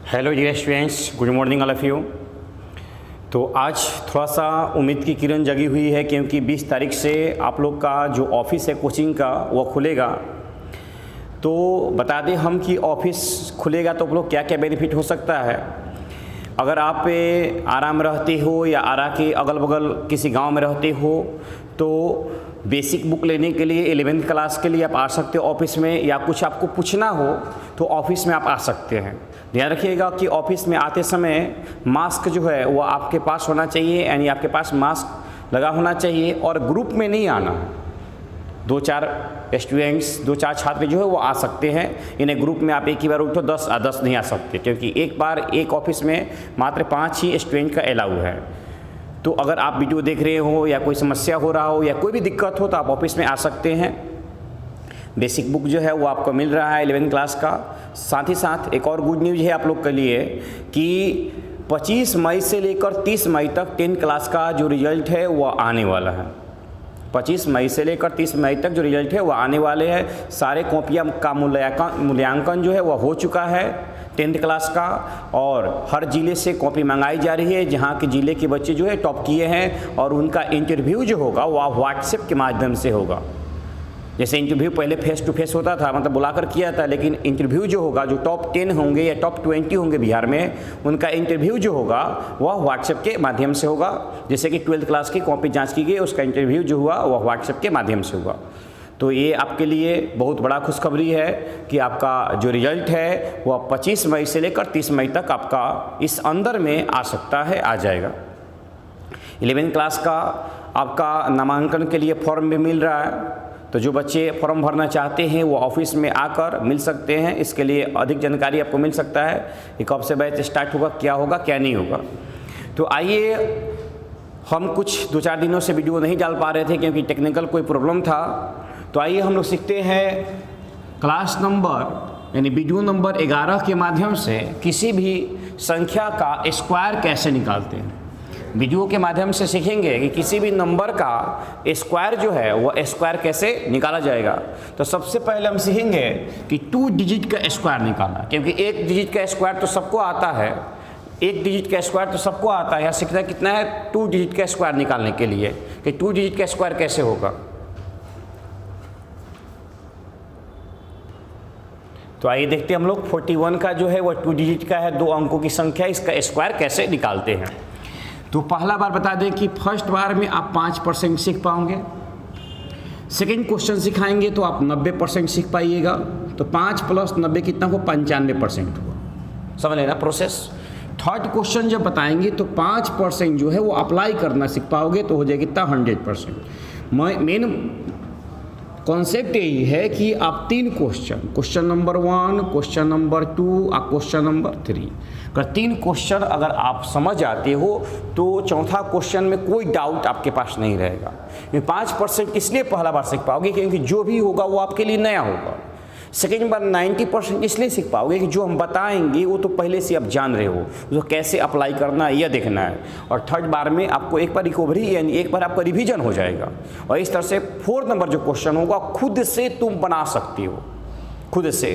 Hello dear students, good morning all of you. तो आज थोड़ा सा उम्मीद की किरण जगी हुई है क्योंकि 20 तारीख से आप लोग का जो ऑफिस है कोचिंग का वो खुलेगा। तो बता दें हम कि ऑफिस खुलेगा तो आप लोग क्या क्या बेनिफिट हो सकता है। अगर आप आराम रहते हो या आरा के अगल बगल किसी गांव में रहते हो तो बेसिक बुक लेने के लिए 11th क्लास के लिए आप आ सकते हो ऑफिस में, या कुछ आपको पूछना हो तो ऑफिस में आप आ सकते हैं। ध्यान रखिएगा कि ऑफिस में आते समय मास्क जो है वो आपके पास होना चाहिए, यानी आपके पास मास्क लगा होना चाहिए, और ग्रुप में नहीं आना। 2-4 स्टूडेंट्स 2-4 छात्र जो है वो आ सकते हैं, इन्हें ग्रुप में आप एक ही बार उठो 10 नहीं आ सकते, क्योंकि एक बार एक ऑफिस में मात्र 5 ही स्टूडेंट का अलाउ है। तो अगर आप वीडियो देख रहे हो या कोई समस्या हो रहा हो या कोई भी दिक्कत हो तो आप ऑफिस में आ सकते हैं। बेसिक बुक जो है वो आपको मिल रहा है 11th क्लास का। साथ ही साथ एक और गुड न्यूज़ है आप लोग के लिए कि 25 मई से लेकर 30 मई तक 10th क्लास का जो रिजल्ट है वो आने वाला है। 25 मई से लेकर 30 मई तक जो रिजल्ट है वो आने वाले हैं। सारे कॉपियाँ का मूल्यांकन जो है वह हो चुका है 10th क्लास का, और हर ज़िले से कॉपी मंगाई जा रही है जहाँ के ज़िले के बच्चे जो है टॉप किए हैं, और उनका इंटरव्यू जो होगा वह व्हाट्सएप के माध्यम से होगा। जैसे इंटरव्यू पहले फेस टू फेस होता था, मतलब बुलाकर किया था, लेकिन इंटरव्यू जो होगा जो टॉप 10 होंगे या टॉप 20 होंगे बिहार में, उनका इंटरव्यू जो होगा वह व्हाट्सएप के माध्यम से होगा। जैसे कि 12th क्लास की कॉपी जांच की गई, उसका इंटरव्यू जो हुआ वह व्हाट्सएप के माध्यम से होगा। तो ये आपके लिए बहुत बड़ा खुशखबरी है कि आपका जो रिजल्ट है वह 25 मई से लेकर 30 मई तक आपका इस अंदर में आ सकता है, आ जाएगा। 11th क्लास का आपका नामांकन के लिए फॉर्म भी मिल रहा है, तो जो बच्चे फॉर्म भरना चाहते हैं वो ऑफिस में आकर मिल सकते हैं। इसके लिए अधिक जानकारी आपको मिल सकता है कि कब से बैच स्टार्ट होगा, क्या नहीं होगा। तो आइए, हम कुछ 2-4 दिनों से वीडियो नहीं डाल पा रहे थे क्योंकि टेक्निकल कोई प्रॉब्लम था। तो आइए हम लोग सीखते हैं क्लास नंबर यानी वीडियो नंबर 11 के माध्यम से किसी भी संख्या का स्क्वायर कैसे निकालते हैं। वीडियो के माध्यम से सीखेंगे कि किसी भी नंबर का स्क्वायर जो है वह स्क्वायर कैसे निकाला जाएगा। तो सबसे पहले हम सीखेंगे कि 2 डिजिट का स्क्वायर निकालना, क्योंकि 1 डिजिट का स्क्वायर तो सबको आता है, 1 डिजिट का स्क्वायर तो सबको आता है। यहाँ सीखना कितना है 2 डिजिट का स्क्वायर निकालने के लिए कि 2 डिजिट का स्क्वायर कैसे होगा। तो आइए देखते हैं हम लोग 41 का जो है वह 2 डिजिट का है, 2 अंकों की संख्या, इसका स्क्वायर कैसे निकालते हैं। तो पहला बार बता दें कि फर्स्ट बार में आप 5% सीख पाओगे। सेकंड क्वेश्चन सिखाएंगे तो आप 90% सीख पाइएगा। तो 5 + 90 कितना हो, 95% हुआ। समझ लेना प्रोसेस। थर्ड क्वेश्चन जब बताएंगे तो 5% जो है वो अप्लाई करना सीख पाओगे, तो हो जाएगा कितना 100%। मेन कॉन्सेप्ट यही है कि आप 3 क्वेश्चन नंबर 1, क्वेश्चन नंबर 2 और क्वेश्चन नंबर 3, अगर 3 क्वेश्चन अगर आप समझ आते हो तो चौथा क्वेश्चन में कोई डाउट आपके पास नहीं रहेगा। 5% इसलिए पहला बार सीख पाओगे क्योंकि जो भी होगा वो आपके लिए नया होगा। सेकेंड बार 90% इसलिए सीख पाओगे कि जो हम बताएंगे वो तो पहले से आप जान रहे हो, उसको कैसे अप्लाई करना है यह देखना है। और थर्ड बार में आपको एक बार रिकवरी यानी एक बार आपका रिवीजन हो जाएगा। और इस तरह से 4 नंबर जो क्वेश्चन होगा खुद से तुम बना सकती हो, खुद से।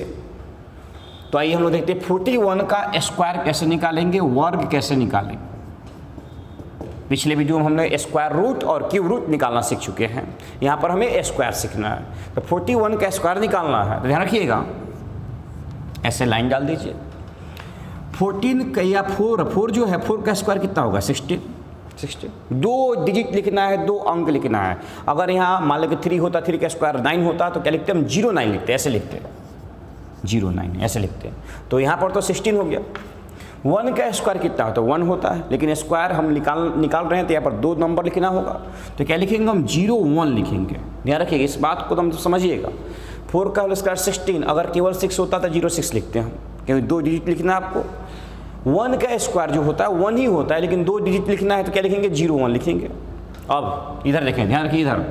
तो आइए हम लोग देखते हैं 41 का स्क्वायर कैसे निकालेंगे, वर्ग कैसे निकालेंगे। पिछले वीडियो में हमने स्क्वायर रूट और क्यूब रूट निकालना सीख चुके हैं, यहाँ पर हमें स्क्वायर सीखना है। तो 41 का स्क्वायर निकालना है, तो ध्यान रखिएगा, ऐसे लाइन डाल दीजिए। 14 का या 4 जो है 4 का स्क्वायर कितना होगा 16। 2 डिजिट लिखना है, 2 अंक लिखना है। अगर यहाँ मान लो कि 3 होता, 3 का स्क्वायर 9 होता, तो क्या लिखते हैं हम 09 लिखते, ऐसे लिखते हैं 09 ऐसे लिखते हैं। तो यहाँ पर तो 16 हो गया। 1 का स्क्वायर कितना होता है 1 होता है, लेकिन स्क्वायर हम निकाल रहे हैं तो यहाँ पर 2 नंबर लिखना होगा। तो क्या लिखेंगे हम 01 लिखेंगे। ध्यान रखिएगा इस बात को, तो हम समझिएगा। 4 का होल स्क्वायर 16, अगर केवल 6 होता तो 06 लिखते हैं हम, क्योंकि 2 डिजिट लिखना है आपको। 1 का स्क्वायर जो होता है 1 ही होता है, लेकिन 2 डिजिट लिखना है तो क्या लिखेंगे 01 लिखेंगे। अब इधर देखें, ध्यान रखिए, इधर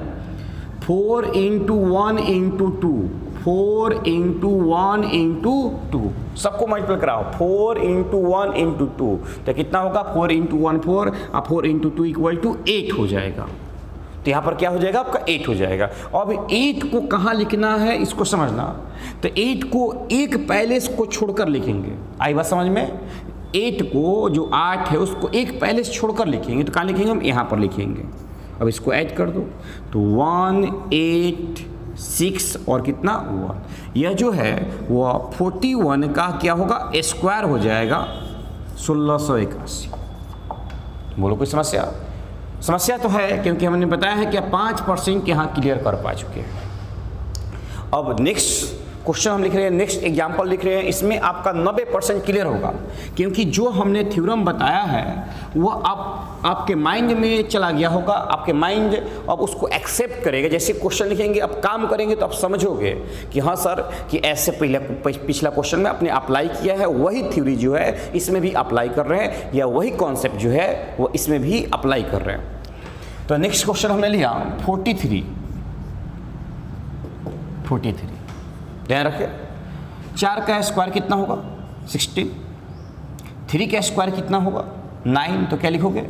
4 × 1 × 2, 4 × 1 × 2, सबको मल्टीपल कराओ। 4 × 1 × 2, तो कितना होगा 4 × 1 4 और 4 × 2 = 8 हो जाएगा। तो यहाँ पर क्या हो जाएगा आपका 8 हो जाएगा। अब 8 को कहाँ लिखना है इसको समझना, तो 8 को एक पैलेस को छोड़कर लिखेंगे। आई बात समझ में? 8 को जो 8 है उसको एक पैलेस छोड़कर लिखेंगे, तो कहाँ लिखेंगे हम? यहाँ पर लिखेंगे। अब इसको ऐड कर दो तो 1 8 6 और कितना 1, यह जो है वह 41 का क्या होगा? स्क्वायर हो जाएगा 1681। बोलो कोई समस्या? समस्या तो है, क्योंकि हमने बताया है कि आप 5% यहाँ क्लियर कर पा चुके हैं। अब नेक्स्ट क्वेश्चन हम लिख रहे हैं, नेक्स्ट एग्जाम्पल लिख रहे हैं, इसमें आपका 90% क्लियर होगा, क्योंकि जो हमने थ्योरम बताया है वो आपके माइंड में चला गया होगा। आपके माइंड अब उसको एक्सेप्ट करेगा। जैसे क्वेश्चन लिखेंगे, अब काम करेंगे तो आप समझोगे कि हाँ सर, कि ऐसे पिछला क्वेश्चन में आपने अप्लाई किया है, वही थ्योरी जो है इसमें भी अप्लाई कर रहे हैं, या वही कॉन्सेप्ट जो है वो इसमें भी अप्लाई कर रहे हैं। तो नेक्स्ट क्वेश्चन हमने लिया 43। ध्यान रखें, 4 का स्क्वायर कितना होगा? 16। 3 का स्क्वायर कितना होगा? 9। तो क्या लिखोगे?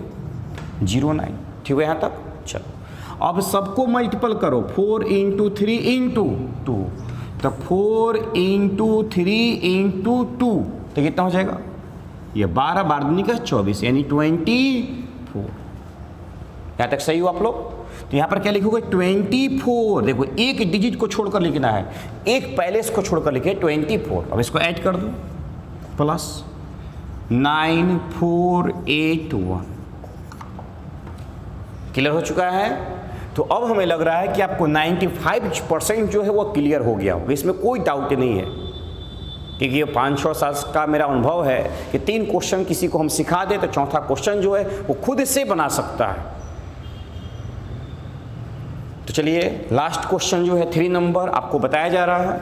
09। ठीक है यहाँ तक? चलो अब सबको मल्टीपल करो, 4 × 3 × 2, तो 4 × 3 × 2 तो कितना हो जाएगा? ये 12 12 दूनी का 24 यानी 24। यहाँ तक सही हो आप लोग? तो यहाँ पर क्या लिखोगे? 24। देखो एक डिजिट को छोड़कर लिखना है, एक पैलेस को छोड़कर लिखे 24। अब इसको ऐड कर दो, प्लस 9481। क्लियर हो चुका है? तो अब हमें लग रहा है कि आपको 95% जो है वो क्लियर हो गया होगा, इसमें कोई डाउट नहीं है, क्योंकि ये 5-6 साल का मेरा अनुभव है कि 3 क्वेश्चन किसी को हम सिखा दें तो चौथा क्वेश्चन जो है वो खुद से बना सकता है। तो चलिए लास्ट क्वेश्चन जो है 3 नंबर आपको बताया जा रहा है,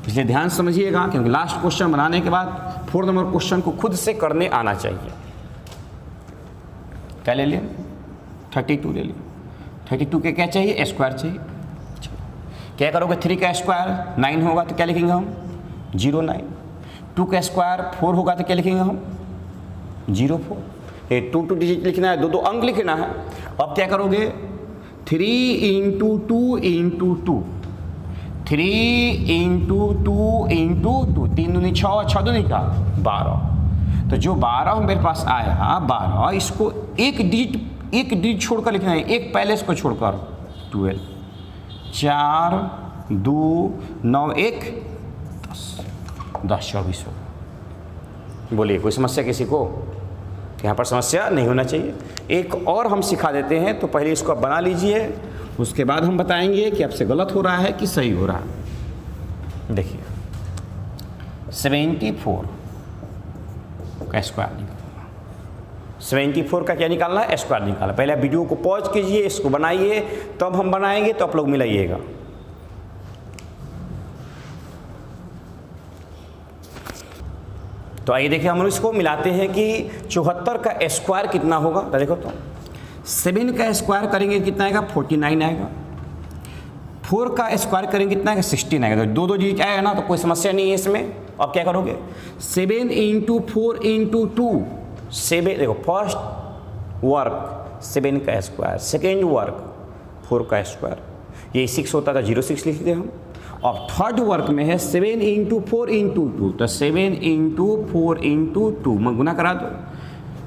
इसलिए ध्यान समझिएगा, क्योंकि लास्ट क्वेश्चन बनाने के बाद 4 नंबर क्वेश्चन को खुद से करने आना चाहिए। क्या ले लिए? 32 ले लिए। 32 के क्या चाहिए? स्क्वायर चाहिए। क्या करोगे? 3 का स्क्वायर 9 होगा तो क्या लिखेंगे हम? 09। 2 का स्क्वायर 4 होगा तो क्या लिखेंगे हम? 04। ये 2 डिजिट लिखना है, 2 अंक लिखना है। अब क्या करोगे? 3 × 2 × 2, 3 × 2 × 2, 3 दूनी 6, 6 दूनी का 12। तो जो 12 मेरे पास आया 12, इसको एक डिजिट छोड़कर लिखना है, एक पैलेस को छोड़कर 12। 4 2 9 1 10 10 24 हो। बोलिए कोई समस्या किसी को? यहाँ पर समस्या नहीं होना चाहिए। एक और हम सिखा देते हैं, तो पहले इसको आप बना लीजिए, उसके बाद हम बताएंगे कि आपसे गलत हो रहा है कि सही हो रहा है। देखिए 74 का स्क्वायर निकालना। 74 का क्या निकालना है? स्क्वायर निकालना। पहले आप वीडियो को पॉज कीजिए, इसको बनाइए, तब हम बनाएंगे, तो आप लोग मिलाइएगा। तो आइए देखिए हम इसको मिलाते हैं कि 74 का स्क्वायर कितना होगा। तो देखो, तो 7 का स्क्वायर करेंगे कितना आएगा? 49 आएगा। 4 का स्क्वायर करेंगे कितना आएगा? 16 आएगा। तो 2 डिजिट आएगा ना, तो कोई समस्या नहीं है इसमें। अब क्या करोगे? 7 × 4 × 2, 7। देखो फर्स्ट वर्क 7 का स्क्वायर, सेकेंड वर्क 4 का स्क्वायर, ये 6 होता था 06 लिखते हम। अब थर्ड वर्क में है 7 × 4 × 2, तो 7 × 4 × 2 मैं गुना करा दो,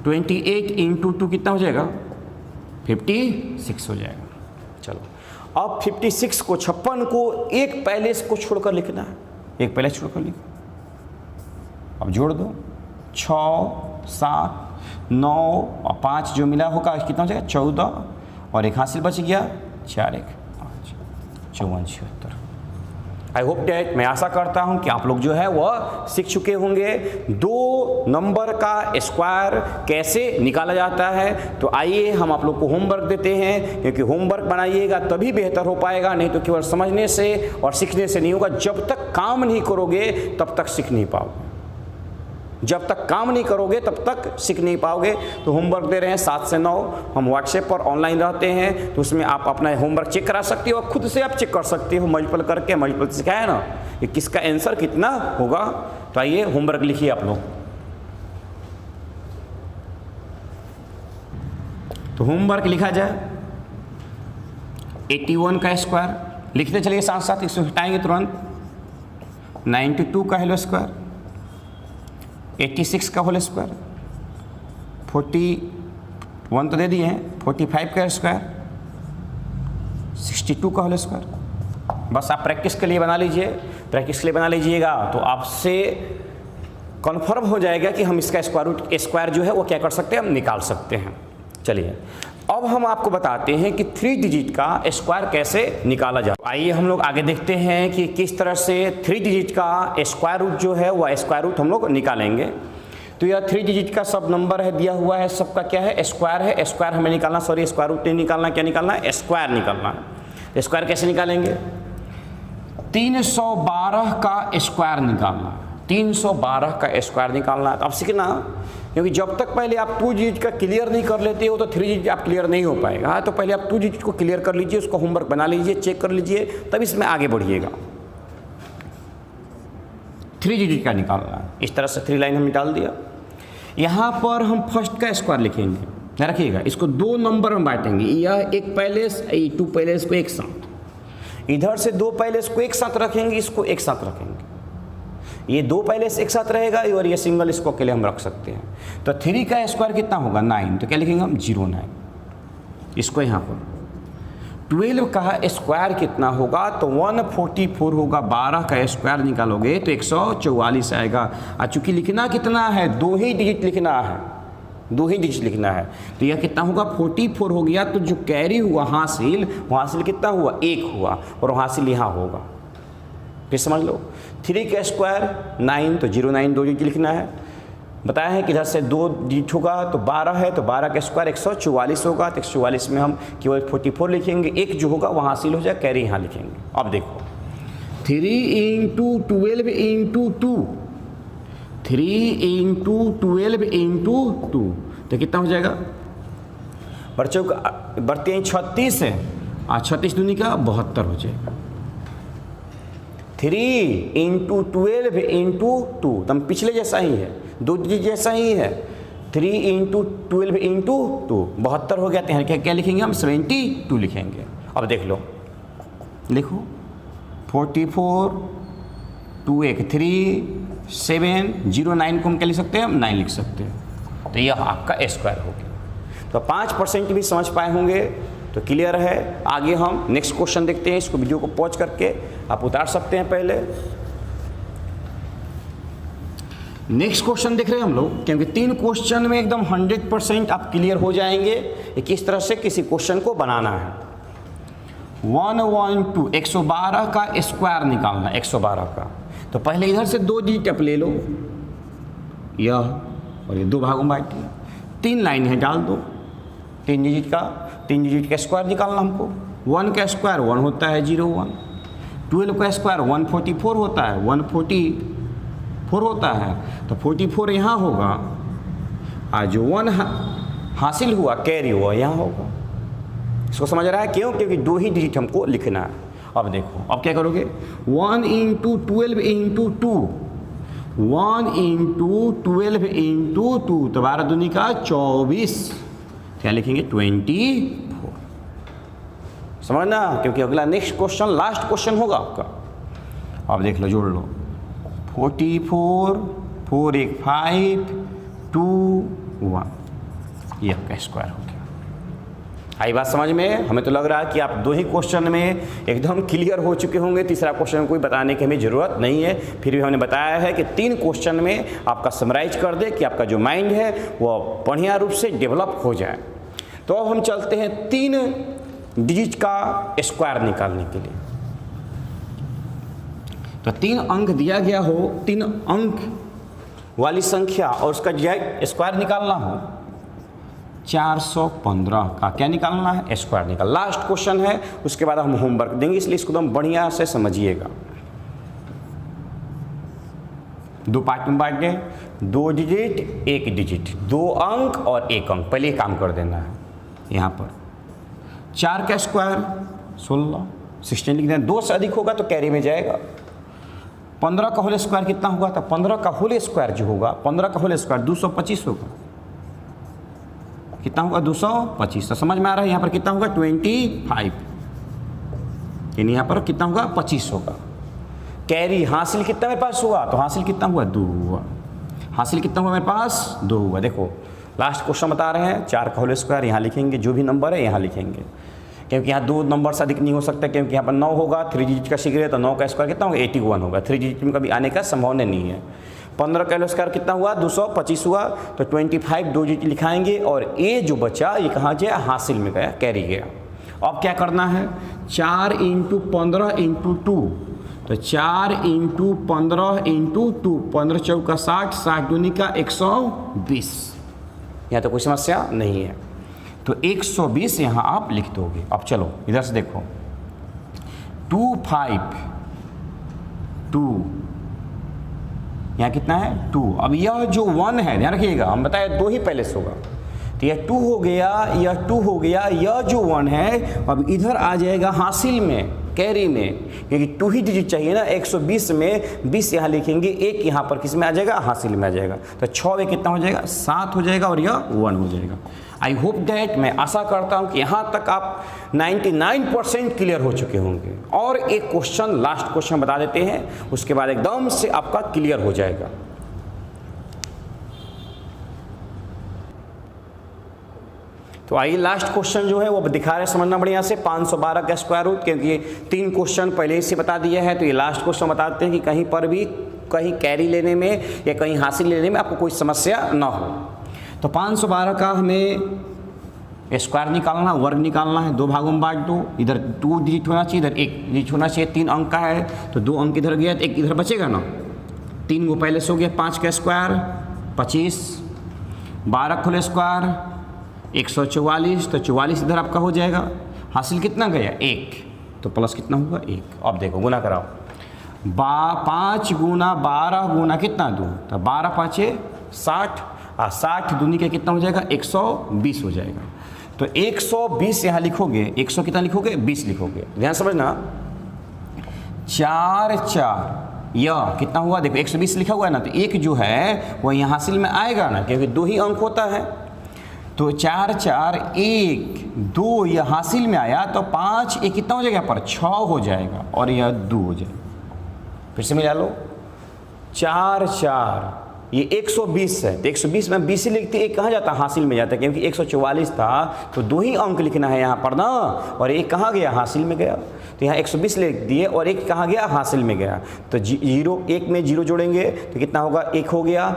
28 × 2 कितना हो जाएगा? 56 हो जाएगा। चलो अब 56 को 56 को एक पैलेस को छोड़कर लिखना है, एक पैलेस छोड़कर लिखो। अब जोड़ दो, 6 7 9 और 5 जो मिला होगा कितना हो जाएगा? 14, और एक हासिल बच गया 4 1 5 54 76। आई होप डैट, मैं आशा करता हूं कि आप लोग जो है वह सीख चुके होंगे 2 नंबर का स्क्वायर कैसे निकाला जाता है। तो आइए हम आप लोग को होमवर्क देते हैं, क्योंकि होमवर्क बनाइएगा तभी बेहतर हो पाएगा, नहीं तो केवल समझने से और सीखने से नहीं होगा। जब तक काम नहीं करोगे तब तक सीख नहीं पाओगे, जब तक काम नहीं करोगे तब तक सीख नहीं पाओगे। तो होमवर्क दे रहे हैं 7 से 9, हम व्हाट्सएप पर ऑनलाइन रहते हैं, तो उसमें आप अपना होमवर्क चेक करा सकते हो और खुद से आप चेक कर सकते हो मल्टीपल करके। मल्टीपल सिखाया ना कि किसका आंसर कितना होगा। तो आइए होमवर्क लिखिए आप लोग। तो होमवर्क लिखा जाए, 81 का स्क्वायर, लिखते चलिए साथ साथ, इसको हटाएंगे तुरंत। 92 का होल स्क्वायर, 86 का होल स्क्वायर, 41 तो दे दिए हैं, 45 का स्क्वायर, 62 का होल स्क्वायर। बस आप प्रैक्टिस के लिए बना लीजिए, प्रैक्टिस के लिए बना लीजिएगा तो आपसे कन्फर्म हो जाएगा कि हम इसका स्क्वायर जो है वो क्या कर सकते हैं, हम निकाल सकते हैं। चलिए अब हम आपको बताते हैं कि 3 डिजिट का स्क्वायर कैसे निकाला जाए। आइए हम लोग आगे देखते हैं कि किस तरह से 3 डिजिट का स्क्वायर रूट जो है वह स्क्वायर रूट हम लोग निकालेंगे। तो यह 3 डिजिट का सब नंबर है, दिया हुआ है, सबका क्या है, स्क्वायर है। स्क्वायर हमें निकालना, सॉरी स्क्वायर रूट नहीं निकालना, क्या निकालना है, स्क्वायर निकालना है। स्क्वायर कैसे निकालेंगे, 312 का स्क्वायर निकालना, 312 का स्क्वायर निकालना। अब सीखना, क्योंकि जब तक पहले आप 2 डिजिट का क्लियर नहीं कर लेते हो तो 3 डिजिट आप क्लियर नहीं हो पाएगा। तो पहले आप 2 डिजिट को क्लियर कर लीजिए, उसको होमवर्क बना लीजिए, चेक कर लीजिए, तब इसमें आगे बढ़िएगा। 3 डिजिट का निकालना है। इस तरह से 3 लाइन हमने डाल दिया। यहाँ पर हम फर्स्ट का स्क्वायर लिखेंगे, रखिएगा, इसको 2 नंबर में बांटेंगे। यह एक पैलेस, 2 पैलेस को एक साथ, इधर से 2 पैलेस को एक साथ रखेंगे, इसको एक साथ रखेंगे। ये 2 पैलेस एक साथ रहेगा और ये सिंगल इसको अकेले हम रख सकते हैं। तो 3 का स्क्वायर कितना होगा, 9, तो क्या लिखेंगे हम, 09। इसको यहाँ पर 12 का स्क्वायर कितना होगा, तो 144 होगा। 12 का स्क्वायर निकालोगे तो 144 आएगा। और चूंकि लिखना कितना है, 2 ही डिजिट लिखना है, 2 ही डिजिट लिखना है, तो यह कितना होगा, 44 हो गया। तो जो कैरी हुआ हासिल, वो हासिल कितना हुआ, 1 हुआ, और हासिल यहाँ होगा। फिर समझ लो, 3 का स्क्वायर 9, तो 09 2 डिजिट लिखना है। बताया है कि इधर से 2 डिजिट होगा तो 12 है, तो 12 का स्क्वायर 144 होगा। तो 144 में हम केवल 44 लिखेंगे, 1 जो होगा वहाँ हासिल हो जाए, कैरी यहाँ लिखेंगे। अब देखो 3 × 12 × 2, 3 × 12 × 2, तो कितना हो जाएगा, बच्चों का बढ़ते हैं 36 है, 36 दूनी का 72 हो जाएगा। 3 × 12 × 2, तो हम पिछले जैसा ही है, 2 डिजिट जैसा ही है। 3 × 12 × 2, 72 हो गया। तो यहाँ क्या लिखेंगे हम, 72 लिखेंगे। अब देख लो, लिखो 44, 2 1 3 7 09 को हम क्या लिख सकते हैं, हम 9 लिख सकते हैं। तो यह आपका स्क्वायर हो गया। तो 5% भी समझ पाए होंगे तो क्लियर है। आगे हम नेक्स्ट क्वेश्चन देखते हैं। इसको वीडियो को पॉज करके आप उतार सकते हैं पहले। नेक्स्ट क्वेश्चन देख रहे हैं हम लोग, क्योंकि 3 क्वेश्चन में एकदम 100% आप क्लियर हो जाएंगे कि किस तरह से किसी क्वेश्चन को बनाना है। 112 112 का स्क्वायर निकालना, 112 का। तो पहले इधर से 2 डिजिट आप ले लो, यह और ये 2 भागों में बांटिए। 3 लाइन है, डाल दो 3 डिजिट का स्क्वायर निकालना हमको। 1 का स्क्वायर 1 होता है, 01। 12 का स्क्वायर 144 होता है, 144 होता है। तो 44 यहाँ होगा, और जो 1 हासिल हुआ, कैरी हुआ, यहाँ होगा। इसको समझ रहा है क्यों, क्योंकि 2 ही डिजिट हमको लिखना है। अब देखो, अब क्या करोगे, 1 × 12 × 2, 1 × 12 × 2, तो 12 दूनी का 24, क्या लिखेंगे, 24। समझना, क्योंकि अगला नेक्स्ट क्वेश्चन लास्ट क्वेश्चन होगा आपका। अब देख लो, जोड़ लो, 44 4 1 5 2 1, ये आपका स्क्वायर हो गया। आई बात समझ में? हमें तो लग रहा है कि आप 2 ही क्वेश्चन में एकदम क्लियर हो चुके होंगे। तीसरा क्वेश्चन कोई बताने की हमें ज़रूरत नहीं है। फिर भी हमने बताया है कि 3 क्वेश्चन में आपका समराइज कर दे कि आपका जो माइंड है वो बढ़िया रूप से डेवलप हो जाए। तो अब हम चलते हैं 3 डिजिट का स्क्वायर निकालने के लिए। तो 3 अंक दिया गया हो, 3 अंक वाली संख्या और उसका स्क्वायर निकालना हो, 415 का क्या निकालना है, स्क्वायर निकाल। लास्ट क्वेश्चन है, उसके बाद हम होमवर्क देंगे, इसलिए इसको एकदम बढ़िया से समझिएगा। 2 पार्ट में बांटे, 2 डिजिट 1 डिजिट, 2 अंक और 1 अंक। पहले काम कर देना है। यहाँ पर 4 का स्क्वायर 16, 16 लिख देना। 2 से अधिक होगा तो कैरी में जाएगा। 15 का होल स्क्वायर कितना होगा, तो 15 का होल स्क्वायर जो होगा, 15 का होल स्क्वायर 225 होगा। कितना होगा, 225। तो समझ में आ रहा है यहाँ पर कितना होगा, 25। यानी यहाँ पर कितना होगा 25 होगा। कैरी हासिल कितना मेरे पास हुआ, तो हासिल कितना हुआ 2 हुआ। हासिल कितना हुआ मेरे पास 2 हुआ। देखो लास्ट क्वेश्चन बता रहे हैं 4 का होल स्क्वायर यहाँ लिखेंगे, जो भी नंबर है यहाँ लिखेंगे, क्योंकि यहाँ 2 नंबर से अधिक नहीं हो सकता, क्योंकि यहाँ पर 9 होगा, 3 डिजिट का शीघ्र है तो 9 का स्क्वायर कितना होगा 81 होगा। 3 डिजिट में कभी आने का संभावना नहीं है। 15 का होल स्क्वायर कितना हुआ 225 हुआ, तो 25 2 डिजिट लिखाएंगे और ए जो बचा ये कहाँ गया, हासिल में गया, कैरी गया। अब क्या करना है, 4 × 15 × 2, तो 4 × 15 × 2, 15 चौका 60, 60 दूनी का 120। यहाँ तो कोई समस्या नहीं है, तो 120 यहाँ आप लिख दोगे। अब चलो इधर से देखो 2 5 2, यहाँ कितना है 2। अब यह जो 1 है ध्यान रखिएगा, हम बताए 2 ही पहले से होगा, तो यह 2 हो गया, यह 2 हो गया, यह जो 1 है अब इधर आ जाएगा हासिल में, कैरी में, क्योंकि 2 ही डिजिट चाहिए ना। 120 में 20 यहाँ लिखेंगे, 1 यहाँ पर किस में आ जाएगा, हासिल में आ जाएगा, तो 6 में कितना हो जाएगा 7 हो जाएगा और यह 1 हो जाएगा। आई होप दैट, मैं आशा करता हूँ कि यहाँ तक आप 99% क्लियर हो चुके होंगे। और एक क्वेश्चन, लास्ट क्वेश्चन बता देते हैं, उसके बाद एकदम से आपका क्लियर हो जाएगा। तो आइए लास्ट क्वेश्चन जो है वो दिखा रहे, समझना बढ़िया से। 512 का स्क्वायर रूट, क्योंकि 3 क्वेश्चन पहले ही से बता दिया है, तो ये लास्ट क्वेश्चन बताते हैं कि कहीं पर भी कहीं कैरी लेने में या कहीं हासिल लेने में आपको कोई समस्या ना हो। तो 512 का हमें स्क्वायर निकालना, वर्ग निकालना है, 2 भागों में बांट दो। इधर 2 डिजिट होना चाहिए, इधर 1 डिजिट होना चाहिए। 3 अंक का है तो 2 अंक इधर गया तो 1 इधर बचेगा ना। 3 को पहले से हो गया, 5 का स्क्वायर 25, 12 का स्क्वायर 144, तो 44 इधर आपका हो जाएगा। हासिल कितना गया 1, तो प्लस कितना हुआ 1। अब देखो गुना कराओ, 5 गुना 12 गुना कितना 2, तो 12 5 60, और 60 दूनी का कितना हो जाएगा 120 हो जाएगा। तो 120 यहाँ लिखोगे, 100 कितना लिखोगे 20 लिखोगे। ध्यान समझना, 4 4 यह कितना हुआ, देखो 120 लिखा हुआ है ना, तो 1 जो है वह यहाँ हासिल में आएगा ना, क्योंकि 2 ही अंक होता है। तो 4 4 1 2 यह हासिल में आया, तो 5 1 कितना हो जाएगा पर 6 हो जाएगा और यह 2 हो जाएगा। फिर से मिला लो, 4 4 ये 120 है, तो 120 में 20 ही लिखते, एक कहाँ जाता हासिल में जाता है, क्योंकि 144 था तो 2 ही अंक लिखना है यहाँ पर ना, और एक कहाँ गया हासिल में गया, तो यहाँ 120 लिख दिए और एक कहाँ गया हासिल में गया। तो 1 में 0 जोड़ेंगे तो कितना होगा 1 हो गया,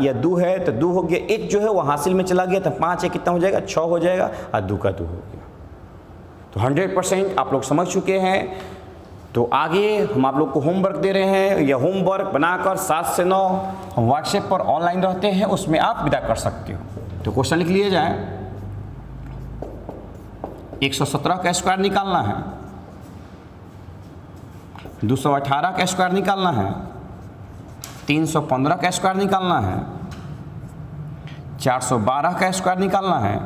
या 2 है तो 2 हो गया, 1 जो है वो हासिल में चला गया, तो 5 1 कितना हो जाएगा 6 हो जाएगा, और 2 का 2 हो गया। तो 100% आप लोग समझ चुके हैं। तो आगे हम आप लोग को होमवर्क दे रहे हैं, यह होमवर्क बनाकर 7 से 9 हम व्हाट्सएप पर ऑनलाइन रहते हैं, उसमें आप विदा कर सकते हो। तो क्वेश्चन लिख लिए जाए, 117 का स्क्वायर निकालना है, 218 का स्क्वायर निकालना है, 315 का स्क्वायर निकालना है, 412 का स्क्वायर निकालना है,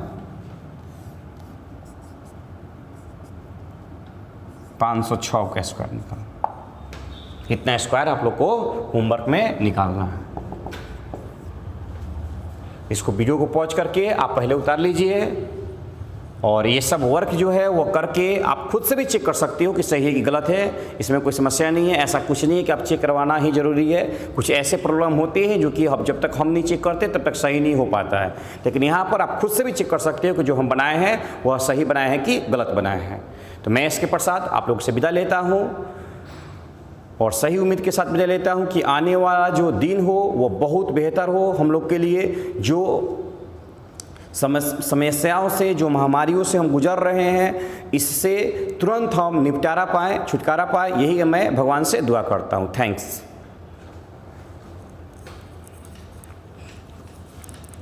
506 का स्क्वायर निकालना। इतना स्क्वायर आप लोग को होमवर्क में निकालना है। इसको वीडियो को पॉज करके आप पहले उतार लीजिए, और ये सब वर्क जो है वो करके आप खुद से भी चेक कर सकते हो कि सही है कि गलत है। इसमें कोई समस्या नहीं है, ऐसा कुछ नहीं है कि आप चेक करवाना ही जरूरी है। कुछ ऐसे प्रॉब्लम होते हैं जो कि जब तक हम नहीं चेक करते तब तक सही नहीं हो पाता है, लेकिन यहाँ पर आप खुद से भी चेक कर सकते हो कि जो हम बनाए हैं वह सही बनाए हैं कि गलत बनाए हैं। तो मैं इसके पश्चात आप लोग से विदा लेता हूँ, और सही उम्मीद के साथ विदा लेता हूँ कि आने वाला जो दिन हो वो बहुत बेहतर हो हम लोग के लिए। जो समस्याओं से, जो महामारियों से हम गुजर रहे हैं, इससे तुरंत हम निपटारा पाएँ, छुटकारा पाएँ, यही मैं भगवान से दुआ करता हूँ। थैंक्स।